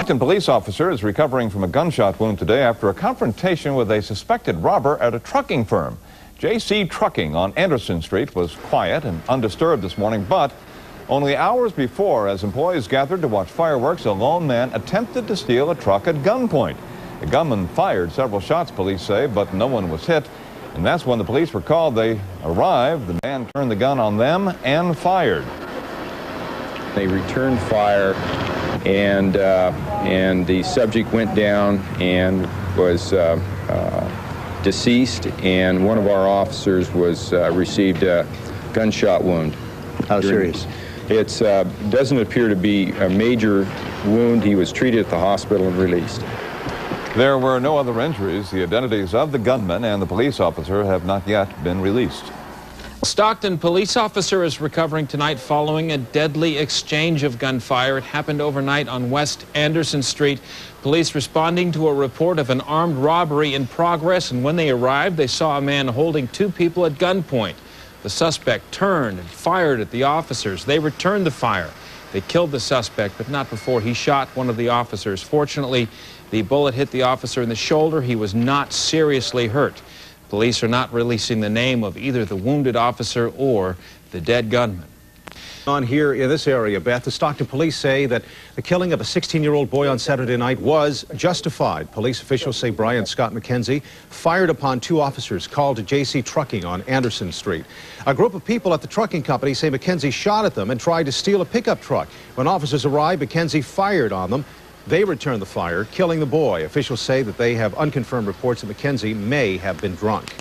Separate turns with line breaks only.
Stockton police officer is recovering from a gunshot wound today after a confrontation with a suspected robber at a trucking firm. JC Trucking on Anderson Street was quiet and undisturbed this morning, but only hours before, as employees gathered to watch fireworks, a lone man attempted to steal a truck at gunpoint. The gunman fired several shots, police say, but no one was hit. And that's when the police were called. They arrived. The man turned the gun on them and fired.
They returned fire, and the subject went down and was deceased, and one of our officers was received a gunshot wound.
How serious?
It doesn't appear to be a major wound. He was treated at the hospital and released.
There were no other injuries. The identities of the gunman and the police officer have not yet been released.
Stockton police officer is recovering tonight following a deadly exchange of gunfire. It happened overnight on West Anderson Street. Police responding to a report of an armed robbery in progress, and when they arrived, they saw a man holding two people at gunpoint. The suspect turned and fired at the officers. They returned the fire. They killed the suspect, but not before he shot one of the officers. Fortunately, the bullet hit the officer in the shoulder. He was not seriously hurt. Police are not releasing the name of either the wounded officer or the dead gunman.
On here in this area, Beth, the Stockton police say that the killing of a 16-year-old boy on Saturday night was justified. Police officials say Brian Scott McKenzie fired upon two officers called to JC Trucking on Anderson Street. A group of people at the trucking company say McKenzie shot at them and tried to steal a pickup truck. When officers arrived, McKenzie fired on them. They returned the fire, killing the boy. Officials say that they have unconfirmed reports that McKenzie may have been drunk.